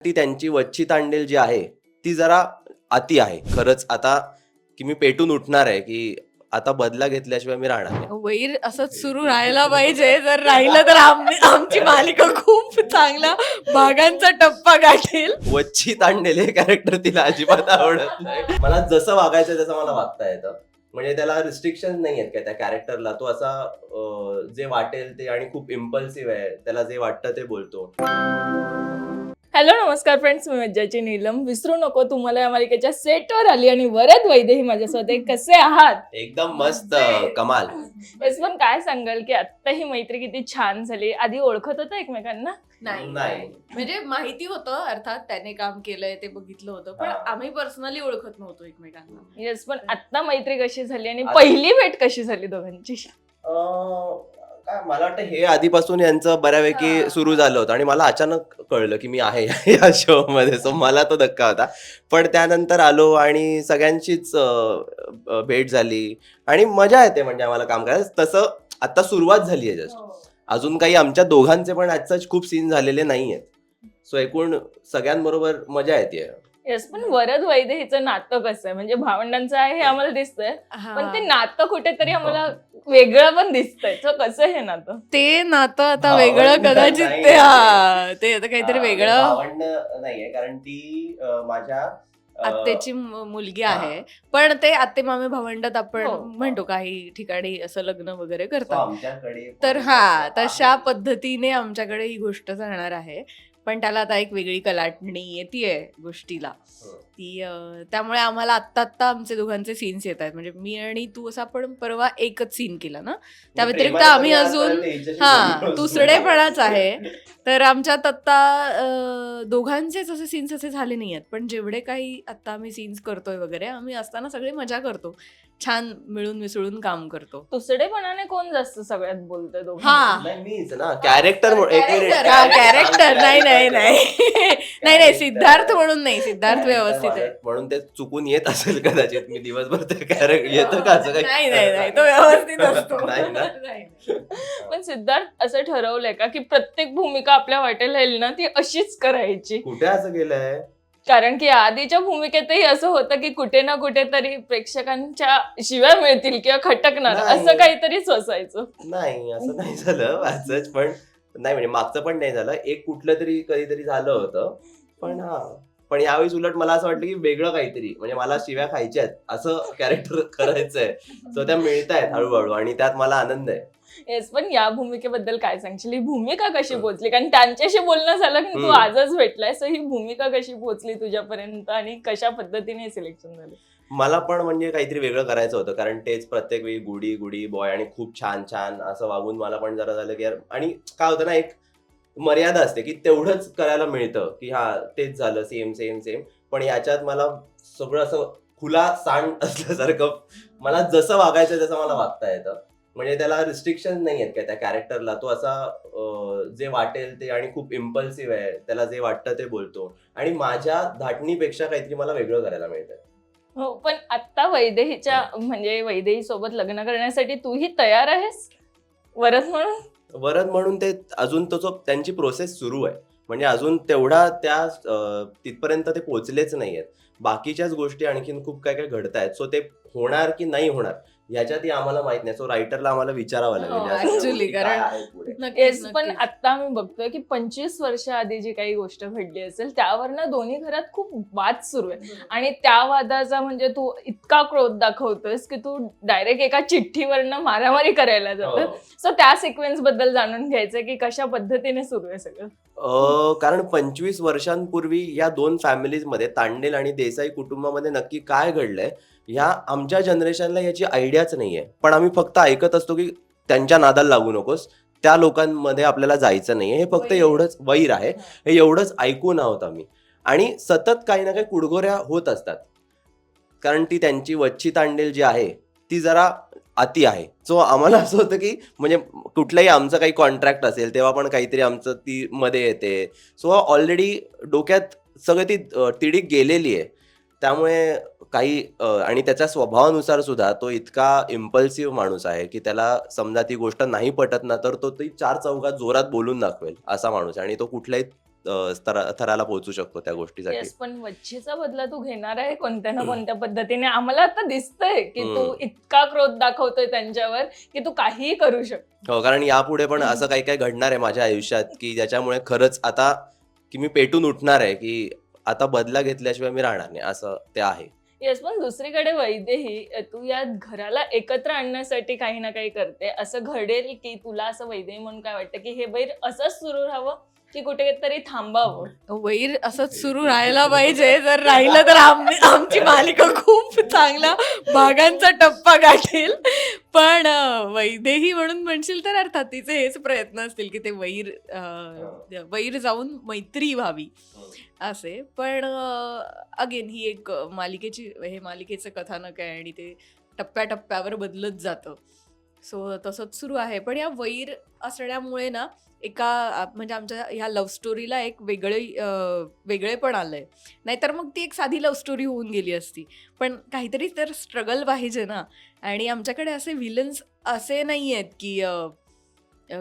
ती त्यांची वच्ची तांडेल जी आहे ती जरा अति आहे खरंच. आता की मी पेटून उठणार आहे की आता बदला घेतल्याशिवाय मी राहणार नाही. वैर असंच सुरू राहायला पाहिजे. जर राहिलं तर आमची मालिका खूप चांगला भागांचा टप्पा गाठेल. वच्ची तांडेल हे कॅरेक्टर तिला अजिबात आवडत नाही. मला जसं वागायचं तसं मला वागता येतं. म्हणजे त्याला रिस्ट्रिक्शन नाही आहेत का त्या कॅरेक्टरला. तो असा जे वाटेल ते आणि खूप इम्पल्सिव्ह आहे. त्याला जे वाटतं ते बोलतो. हॅलो नमस्कार फ्रेंड्स, मी मज्जाची नीलम. विसरू नको, तुम्हाला या मालिकेच्या सेटवर आली आणि वरद वैदेही माझ्यासोबत आहे. कसे आहात? एकदम मस्त, कमाल. येस, पण काय सांगाल की आता ही मैत्री किती छान झाली. आधी ओळखत होतं एकमेकांना? नाही. म्हणजे माहिती होतं, अर्थात त्याने काम केलंय ते बघितलं होतं, पण आम्ही पर्सनली ओळखत नव्हतो एकमेकांना. येस, पण आता मैत्री कशी झाली आणि पहिली भेट कशी झाली दोघांची? काय मला वाटतं हे आधीपासून यांचं बऱ्यापैकी सुरू झालं होतं आणि मला अचानक कळलं की मी आहे या शो मध्ये. सो मला तो धक्का होता. पण त्यानंतर आलो आणि सगळ्यांचीच भेट झाली आणि मजा येते म्हणजे आम्हाला काम करायला. तसं आता सुरुवात झाली आहे जस्ट. अजून काही आमच्या दोघांचे पण आजच खूप सीन झालेले नाहीयेत. सो एकूण सगळ्यांबरोबर मजा येते. येस, पण वरद वैदेहीचं नातं कसं आहे? म्हणजे भावंडांचं आहे हे आम्हाला दिसतंय, पण ते नातं कुठेतरी आम्हाला वेगळं पण दिसतंय. तर कसं हे नातं? ते नातं आता भावंड वेगळं कदाचित नाही. ते आता काहीतरी वेगळं. भावंड नाहीये, कारण ती माझ्या आत्याची मुलगी आहे, पण ते आत्ते मामे भावंडात आपण हो. म्हणतो काही ठिकाणी असं लग्न वगैरे करतात. आमच्याकडे तर तशा पद्धतीने आमच्याकडे ही गोष्ट जाणार आहे. पण त्याला आता एक वेगळी कलाटणी येतेय गोष्टीला. ती त्यामुळे आम्हाला आत्ता आमचे दोघांचे सीन्स येत आहेत. म्हणजे मी आणि तू असं आपण परवा एकच सीन केला ना. त्या व्यतिरिक्त आम्ही अजून दुसरेपणाच आहे. तर आमच्यात आत्ता दोघांचेच असे सीन्स असे झाले नाही आहेत. पण जेवढे काही आत्ता आम्ही सीन्स करतोय वगैरे, आम्ही असताना सगळे मजा करतो, छान मिळून मिसळून काम करतो. दुसरेपणाने कोण जास्त सगळ्यात बोलतोय दोघं? मीच ना कॅरेक्टर. कॅरेक्टर नाही सिद्धार्थ म्हणून नाही. सिद्धार्थ व्यवस्थित आहे म्हणून ते चुकून येत असेल कदाचित. मी दिवसभर ते कॅरेक्टर येतं का असं नाही तो व्यवस्थित असतो. नाही ना. पण सिद्धार्थ असं ठरवलंय का की प्रत्येक भूमिका आपल्या वाटेला येईल ना ती अशीच करायची? कुठे असं केलंय? कारण की आधीच्या भूमिकेतही असं होतं की कुठे ना कुठेतरी प्रेक्षकांच्या शिव्या मिळतील किंवा खटकणार, नाही. असं काहीतरीच असायचं. नाही, असं नाही झालं असंच. पण नाही म्हणजे मागचं पण नाही झालं. एक कुठलं तरी कधीतरी झालं होतं. पण यावेळी उलट मला असं वाटलं की वेगळं काहीतरी, म्हणजे मला शिव्या खायच्या आहेत असं कॅरेक्टर करायचंय. सो त्या मिळतायत हळूहळू आणि त्यात मला आनंद आहे. येस, पण या भूमिकेबद्दल काय सांगशील? ही भूमिका कशी पोहोचली? कारण त्यांच्याशी बोलणं झालं की तू आजच भेटलाय, सो ही भूमिका कशी पोहोचली तुझ्यापर्यंत आणि कशा पद्धतीने सिलेक्शन झालं? मला पण म्हणजे काहीतरी वेगळं करायचं होतं, कारण तेच प्रत्येक वेळी गुडी गुडी बॉय आणि खूप छान छान असं वागून मला पण जरा झालं की यार. आणि काय होतं ना, एक मर्यादा असते की तेवढंच करायला मिळतं की तेच झालं सेम सेम सेम. पण याच्यात मला सगळं असं खुला सांड असल्यासारखं, मला जसं वागायचं तसं मला वागता येतं. म्हणजे त्याला रिस्ट्रिक्शन नाही आहेत का त्या कॅरेक्टरला. तो असा जे वाटेल ते आणि खूप इम्पल्सिव्ह आहे. त्याला जे वाटतं ते बोलतो आणि माझ्या धाटणीपेक्षा काहीतरी मला वेगळं करायला मिळतं. हो, पण आता वैदेहीच्या म्हणजे वैदेही सोबत लग्न करण्यासाठी तूही तयार आहेस वरद म्हणून? ते अजून त्यांची प्रोसेस सुरू आहे. म्हणजे अजून तेवढा त्या तिथपर्यंत ते पोहोचलेच नाहीयेत. बाकीच्याच गोष्टी आणखीन खूप काय काय घडतायत. सो ते होणार की नाही होणार याच्यातही आम्हाला माहित नाही. सो रायटरला आम्हाला विचारावं लागेल ऍक्च्युली, कारण येस, पण आता आम्ही बघतोय की 25 वर्ष आधी जी काही गोष्ट घडली असेल त्यावरनं दोन्ही घरात खूप वाद सुरू आहे. आणि त्या वादाचा म्हणजे तू इतका क्रोध दाखवतोयस की तू डायरेक्ट एका चिठ्ठीवरनं मारामारी करायला जातो. सो त्या सिक्वेन्स बद्दल जाणून घ्यायचंय की कशा पद्धतीने सुरू आहे सगळं. कारण 25 वर्षांपूर्वी या दोन फॅमिलीज मध्ये, तांडेल आणि देसाई कुटुंबामध्ये नक्की काय घडलंय ह्या आमच्या जनरेशनला याची आयडियाच नाहीये. पण आम्ही फक्त ऐकत असतो की त्यांच्या नादाला लागू नकोस, त्या लोकांमध्ये आपल्याला जायचं नाहीये. हे फक्त एवढंच वैर आहे, हे एवढंच ऐकून आहोत आम्ही. आणि सतत काही ना काही कुडघोऱ्या होत असतात, कारण ती त्यांची वच्ची तांडेल जी आहे ती जरा अति आहे. सो आम्हाला असं होतं की म्हणजे कुठलंही आमचं काही कॉन्ट्रॅक्ट असेल तेव्हा पण काहीतरी आमचं ती मध्ये येते. सो ऑलरेडी डोक्यात सगळं ती तिडीक गेलेली आहे. त्यामुळे काही आणि त्याच्या स्वभावानुसार सुद्धा तो इतका इम्पल्सिव्ह माणूस आहे की त्याला समजा ती गोष्ट नाही पटत ना, तर तो ती 4 चौघात जोरात बोलून दाखवेल असा माणूस आहे. आणि तो कुठल्याही थराला पोहोचू शकतो त्या गोष्टीसाठी. येस, पण वच्छेचा बदला तू घेणार आहे कोणत्या ना कोणत्या पद्धतीने. आम्हाला आता दिसतंय की तू इतका क्रोध दाखवतोय त्यांच्यावर की तू काहीही करू शकतो. हो, कारण यापुढे पण असं काही काही घडणार आहे माझ्या आयुष्यात की ज्याच्यामुळे खरंच आता की मी पेटून उठणार आहे की आता बदला घेतल्याशिवाय मी राहणार नाही, असं ते आहे. येस, पण दुसरीकडे वैदेही तू या घराला एकत्र आणण्यासाठी काही ना काही करते. असं घडेल की तुला असं वैदेही म्हणून काय वाटतं की हे वैर असंच सुरू राहावं की कुठेतरी थांबावं? वैर असंच सुरू राहायला पाहिजे. जर राहिलं तर आमची मालिका खूप चांगला भागांचा टप्पा गाठेल. पण वैदेही म्हणून म्हणशील तर अर्थात तिचे हेच प्रयत्न असतील की ते वैर जाऊन मैत्री व्हावी असे. पण अगेन ही एक मालिकेचं कथानक आहे आणि ते टप्प्याटप्प्यावर बदलत जातं. सो तसंच सुरू आहे. पण या वैर असण्यामुळे ना म्हणजे आमच्या ह्या लव्ह स्टोरीला एक वेगळेपण आलंय. नाहीतर मग ती एक साधी लव्ह स्टोरी होऊन गेली असती. पण काहीतरी तर स्ट्रगल पाहिजे ना. आणि आमच्याकडे असे विलन्स असे नाही आहेत की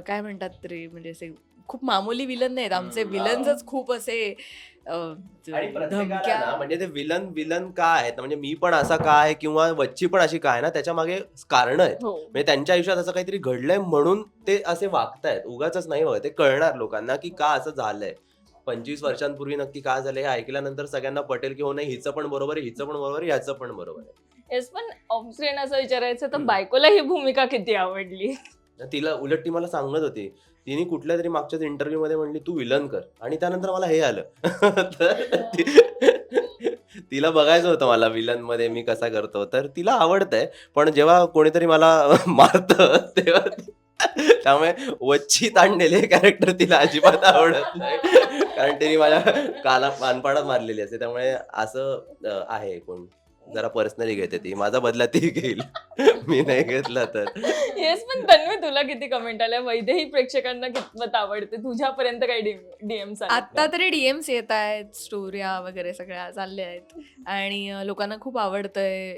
काय म्हणतात रे, म्हणजे असे खूप मामूली विलन नाहीत आमचे. विलन्सच खूप असे आणि प्रत्येकाला धमक्या. ना म्हणजे ते विलन का आहेत, म्हणजे मी पण असा का आहे किंवा वच्ची पण अशी काय ना, त्याच्या मागे कारण आहेत. हो. म्हणजे त्यांच्या आयुष्यात असं काहीतरी घडलंय म्हणून ते असे वागतायत. उगाच नाही बघ, ते कळणार लोकांना की का असं झालंय. 25 वर्षांपूर्वी नक्की काय झालंय हे ऐकल्यानंतर सगळ्यांना पटेल की हो नाही, हिचं पण बरोबर आहे, हिचं पण बरोबर आहे, ह्याचं पण बरोबर आहे. येस, पण ऑफस्क्रीन असं विचारायचं तर बायकोला ही भूमिका किती आवडली? तिला उलट ती मला सांगत होती, तिने कुठल्या तरी मागच्याच इंटरव्ह्यू मध्ये म्हणली तू विलन कर, आणि त्यानंतर मला हे आलं. तिला बघायचं होतं मला विलन मध्ये मी कसा करतो, तर तिला आवडतंय. पण जेव्हा कोणीतरी मला मारतं तेव्हा त्यामुळे वच्ची तांडेल हे कॅरेक्टर तिला अजिबात आवडत नाही, कारण तिने माझ्या कानपाडात मारलेली असते. त्यामुळे असं आहे. कोण जरा पर्सनली घेते ती, माझा बदला ती घेईल, मी नाही घेतला तर. येस, पण तन्वी तुला किती कमेंट आल्या? वैदेही प्रेक्षकांना कितपत आवडते? तुझ्यापर्यंत काही डीएम्स आता तरी डीएम्स येत आहेत, स्टोऱ्या वगैरे सगळ्या चालल्या आहेत आणि लोकांना खूप आवडतंय.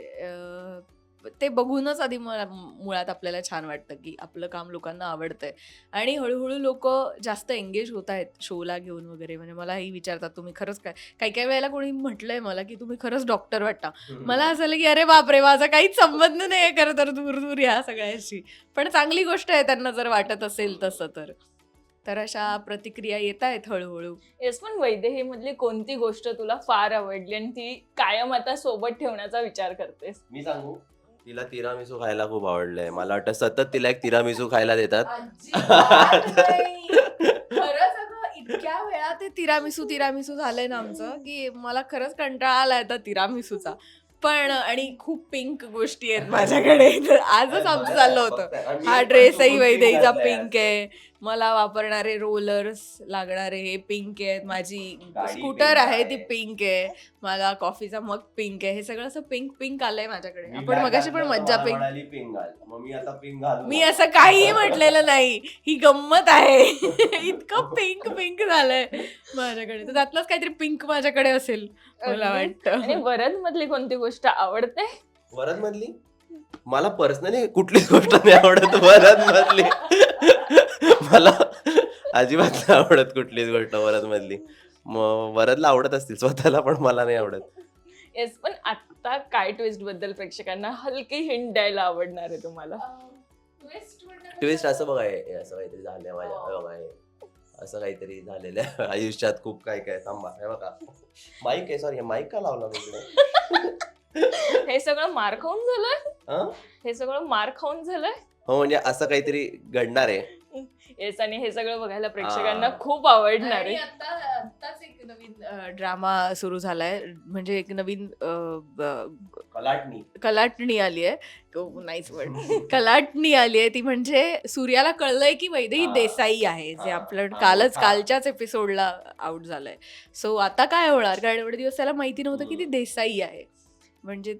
ते बघूनच आधी मुळात आपल्याला छान वाटतं की आपलं काम लोकांना आवडतंय. आणि हळूहळू लोक जास्त एंगेज होत आहेत शोला घेऊन वगैरे. म्हणजे मलाही विचारतात तुम्ही खरंच काही काही वेळेला कोणी म्हटलंय मला की तुम्ही खरंच डॉक्टर वाटता. मला असं आलं की अरे बापरे, माझा काहीच संबंध नाही खरं तर दूर दूर या सगळ्याशी. पण चांगली गोष्ट आहे त्यांना जर वाटत असेल तसं तर अशा प्रतिक्रिया येत आहेत हळूहळू. येस, पण वैदेही मधली कोणती गोष्ट तुला फार आवडली आणि ती कायम आता सोबत ठेवण्याचा विचार करतेस? मी सांगू, तिला तिरामिसू खायला खूप आवडलंय. मला वाटतं सतत तिला एक तिरामिसू खायला देतात. इतक्या वेळा ते तिरामिसू झालंय ना आमचं की मला खरंच कंटाळा आलाय आता तिरामिसूचा. पण आणि खूप पिंक गोष्टी आहेत माझ्याकडे. तर आजच आमचं चाललं होतं, हा ड्रेसही वैदेहीचा पिंक आहे, मला वापरणारे रोलर्स लागणारे हे पिंक आहेत, माझी स्कूटर आहे ती पिंक आहे, मला कॉफीचा मग पिंक आहे. हे सगळं असं पिंक पिंक आलंय माझ्याकडे. आपण मगाशी पण मज्जा पिंक. मी असं काहीही म्हटलेलं नाही, ही गंमत आहे. इतकं पिंक पिंक झालंय माझ्याकडे. तर त्यातलंच काहीतरी पिंक माझ्याकडे असेल मला वाटतं. आणि वरद मधली कोणती गोष्ट आवडते? वरद मधली मला पर्सनली कुठलीच गोष्ट नाही आवडत. वरद मधली मला अजिबात नाही आवडत कुठलीच गोष्ट वरद मधली. वरदला आवडत असतील स्वतःला, पण मला नाही आवडत. येस, पण आता काय ट्विस्ट बद्दल प्रेक्षकांना हलकी हिंट द्यायला आवडणार आहे तुम्हाला? ट्विस्ट असं बघा, असं काहीतरी झालंय माझ्या बघा, असं काहीतरी झालेलं आहे आयुष्यात. खूप काय काय. थांबा, हे बघा माईक आहे. सॉरी, माईक का लावला इकडे? हे सगळं मार खाऊन झालंय? हे सगळं मार खाऊन झालंय? हो, म्हणजे असं काहीतरी घडणार आहे. येस, आणि हे सगळं बघायला प्रेक्षकांना खूप आवडणार आहे. आताच एक नवीन ड्रामा सुरू झालाय, म्हणजे एक नवीन कलाटणी आली आहे. नाहीच वर्ड. कलाटणी आली आहे ती, म्हणजे सूर्याला कळलंय की वैदेही देसाई आहे, जे आपलं कालच्याच एपिसोडला आउट झालंय. सो आता काय होणार, कारण एवढे दिवस त्याला माहिती नव्हतं की ती देसाई आहे. म्हणजे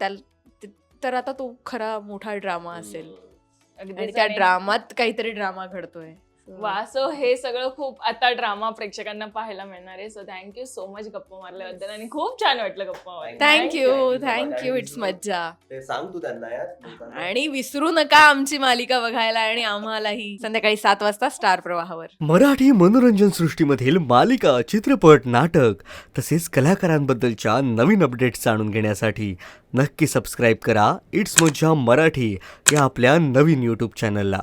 तर आता तो खरा मोठा ड्रामा असेल आणि त्या ड्रामात काहीतरी ड्रामा घडतोय. वा, सो हे सगळं खूप आता ड्रामा प्रेक्षकांना पाहायला मिळणार आहे. सो थँक्यू सो मच गप्पा मारल्याबद्दल आणि खूप छान वाटलं गप्पा मारून. थँक्यू इट्स मज्जा. ते सांग तू त्यांना यार लोकांना. आणि विसरू नका आमची मालिका बघायला आणि आम्हालाही संध्याकाळी 7 वाजता स्टार प्रवाहावर. मराठी मनोरंजन सृष्टीमधील मालिका, चित्रपट, नाटक तसेच कलाकारांबद्दलच्या नवीन अपडेट्स जाणून घेण्यासाठी नक्की सबस्क्राईब करा इट्स मज्जा मराठी या आपल्या नवीन यूट्यूब चॅनलला.